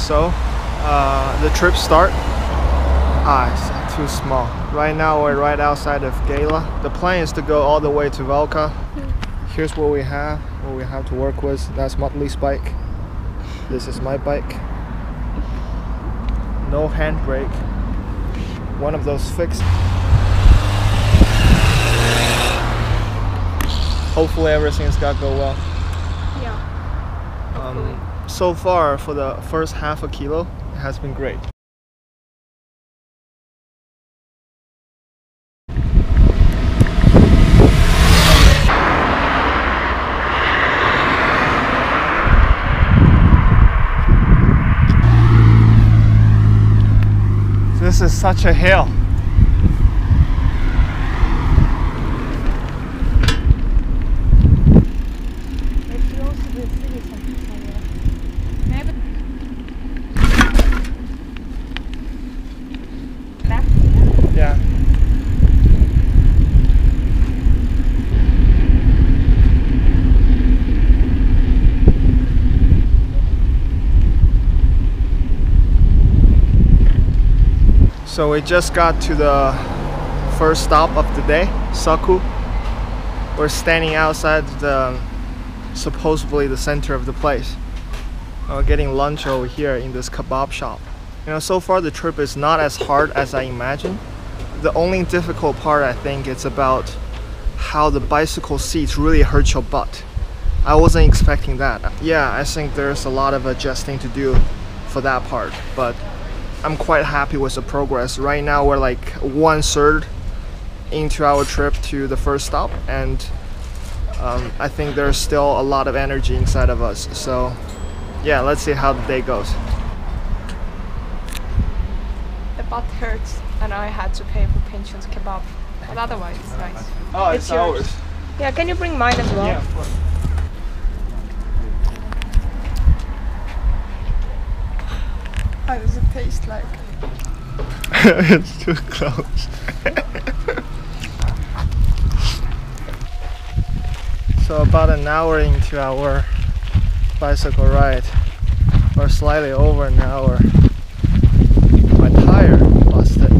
So the trip start. It's too small. Right now we're right outside of Keila. The plan is to go all the way to Valka. Here's what we have to work with. That's Motley's bike. This is my bike. No handbrake. One of those fixed. Hopefully everything's got go well. Yeah. So far for the first half a kilo, it has been great. This is such a hill. Yeah. So we just got to the first stop of the day, Saku. We're standing outside supposedly the center of the place. We're getting lunch over here in this kebab shop. You know, so far the trip is not as hard as I imagined. The only difficult part, I think, is about how the bicycle seats really hurt your butt. I wasn't expecting that. Yeah, I think there's a lot of adjusting to do for that part, but I'm quite happy with the progress. Right now we're like 1/3 into our trip to the first stop, and I think there's still a lot of energy inside of us. So yeah, let's see how the day goes. The butt hurts and I had to pay for pensions kebab, but otherwise it's nice. Oh, it's ours. Yeah, can you bring mine as well? Yeah, of course. How does it taste like? It's too close. So about an hour into our bicycle ride, or slightly over an hour, my tire busted.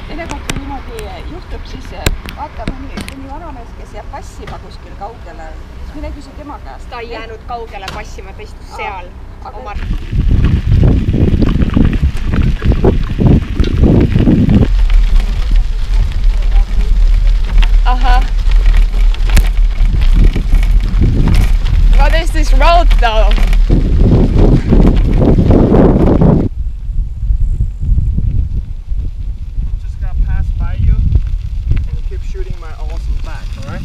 Teinekord kui niimoodi juhtub, siis vaata mõni vanamees, kes jääb passima kuskil kaugele, siis mine küsi tema käest. Ta ei jäänud kaugele passima, ta istus seal oma... What is this road though? Just gotta pass by you and keep shooting my awesome back, alright?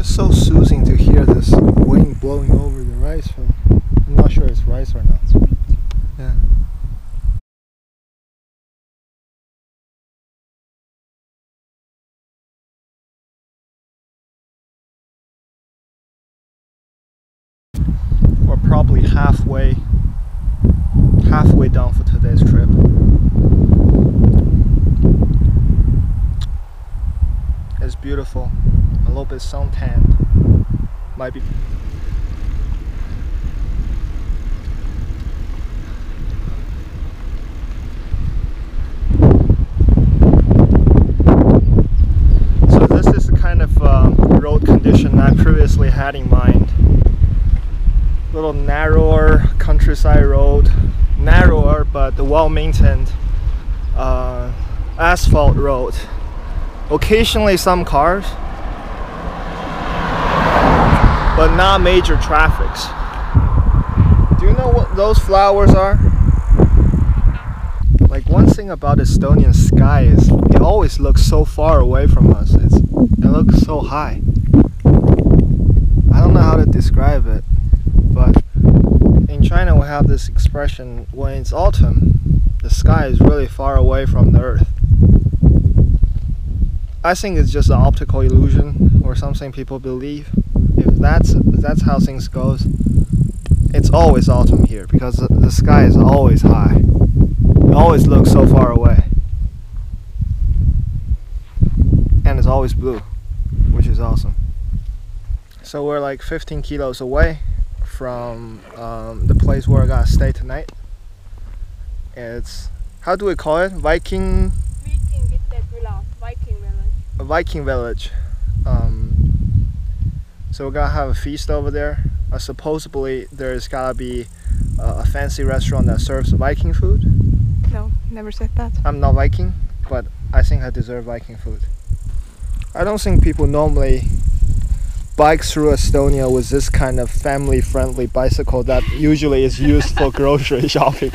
So soothing to hear this wind blowing over the rice field. I'm not sure it's rice or not. Yeah. We're probably halfway done for today's trip. It's beautiful. A little bit suntanned. Might be. So this is the kind of road condition I previously had in mind. Little narrower countryside road, narrower but well-maintained asphalt road. Occasionally some cars, but not major traffics. Do you know what those flowers are? Like, one thing about Estonian sky is it always looks so far away from us. It looks so high. I don't know how to describe it, but in China we have this expression: when it's autumn, the sky is really far away from the earth. I think it's just an optical illusion or something people believe. if that's how things goes, it's always autumn here because the sky is always high. It always looks so far away. And it's always blue, which is awesome. So we're like 15 kilos away from the place where I gotta stay tonight. It's, how do we call it? Viking village. So we're gonna have a feast over there. Supposedly there's gotta be a fancy restaurant that serves Viking food. No, never said that. I'm not Viking, but I think I deserve Viking food. I don't think people normally bike through Estonia with this kind of family-friendly bicycle that usually is used for grocery shopping.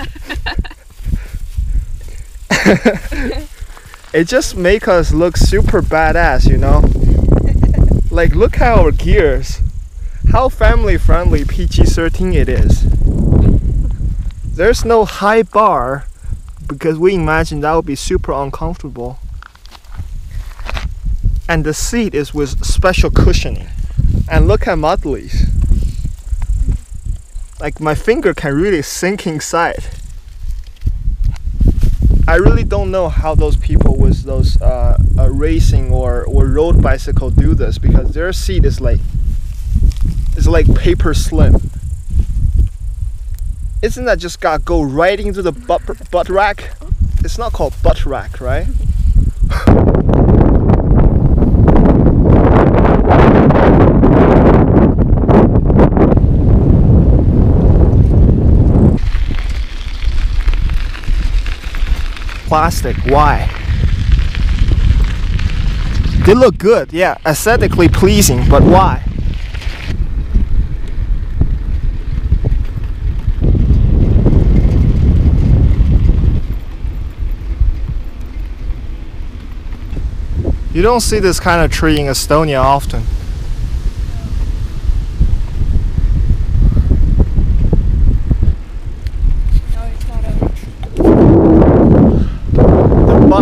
It just makes us look super badass, you know? Like, look at our gears. How family-friendly PG-13 it is. There's no high bar because we imagine that would be super uncomfortable. And the seat is with special cushioning. And look at Mudley's. Like, my finger can really sink inside. I really don't know how those people with those racing or road bicycle do this, because their seat is like paper slim. Isn't that just gotta go right into the butt rack? It's not called butt rack, right? Plastic, why? They look good, yeah, aesthetically pleasing, but why? You don't see this kind of tree in Estonia often.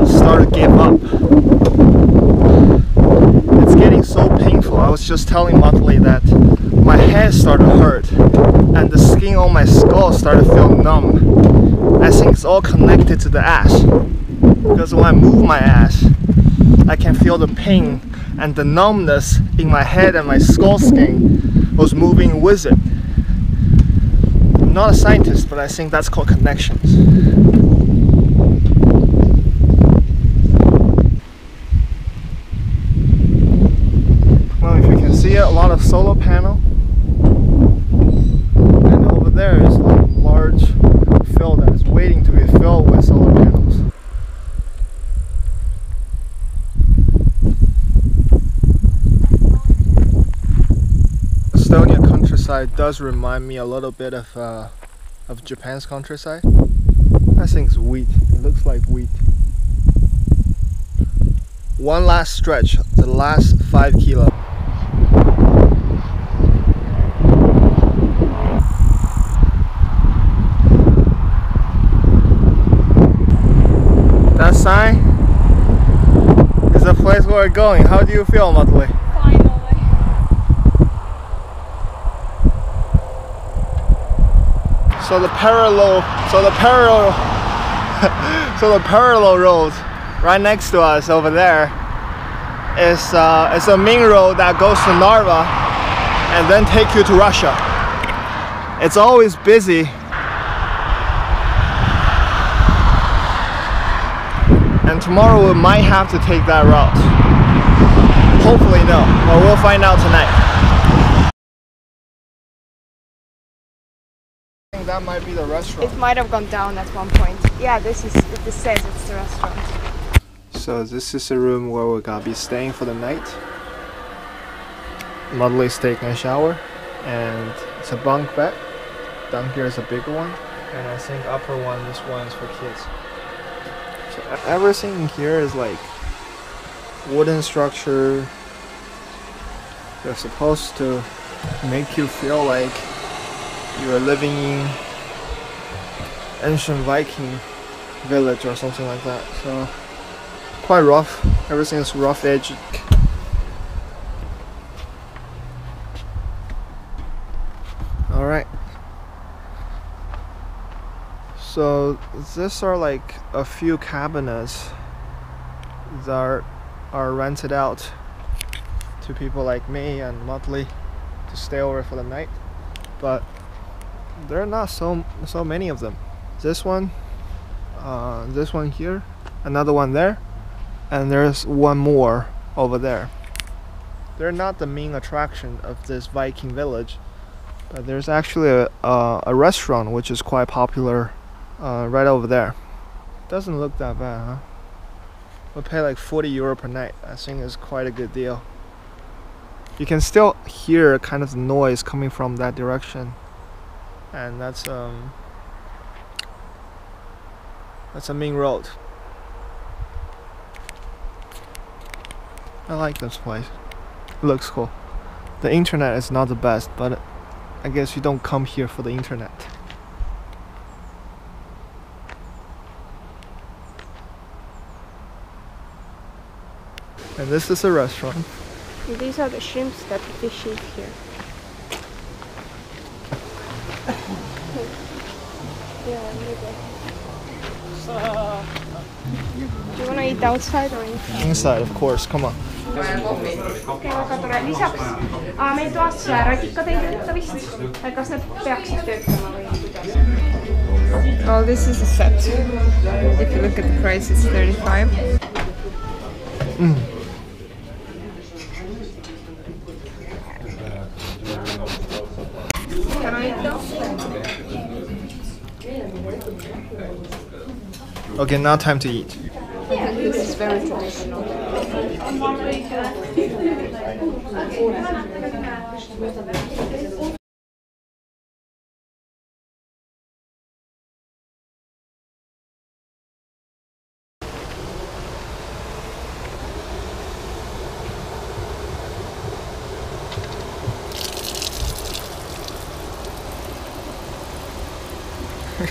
Started to give up. It's getting so painful. I was just telling Motley that my head started to hurt and the skin on my skull started to feel numb. I think it's all connected to the ass, because when I move my ass, I can feel the pain and the numbness in my head, and my skull skin was moving with it. I'm not a scientist, but I think that's called connections. See a lot of solar panel, and over there is like a large field that is waiting to be filled with solar panels. Estonia countryside does remind me a little bit of Japan's countryside. I think it's wheat. It looks like wheat. One last stretch, the last 5 kilos. That sign is the place where we're going. How do you feel, Matley? Finally. So the parallel road right next to us over there is a main road that goes to Narva and then take you to Russia. It's always busy. And tomorrow we might have to take that route. Hopefully no, but we'll find out tonight. I think that might be the restaurant. It might have gone down at one point. Yeah, this says it's the restaurant. So this is a room where we're gonna be staying for the night. Mudley's taking a shower, and it's a bunk bed. Down here is a bigger one, and I think upper one, this one is for kids. So everything in here is like wooden structure. They're supposed to make you feel like you are living in ancient Viking village or something like that. So quite rough. Everything is rough edged. So these are like a few cabinets that are rented out to people like me and Motley to stay over for the night, but there are not so many of them. This one here, another one there, and there's one more over there. They're not the main attraction of this Viking village, but there's actually a restaurant which is quite popular right over there. Doesn't look that bad, huh? We pay like 40 euro per night. I think it's quite a good deal. You can still hear kind of the noise coming from that direction, and that's a main road. I like this place. It looks cool. The internet is not the best, but I guess you don't come here for the internet. And this is a restaurant. And these are the shrimps that the fish eat here. Yeah, maybe. Do you want to eat outside or inside? Inside, of course. Come on. Väga tore. Lisaks meil toas radikad ei tööta vist. Kas need peaksid töötama või kuidas? Well, this is a set. If you look at the price, it's 35. Can I eat those? Okay, now time to eat. This is very traditional.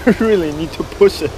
You really need to push it.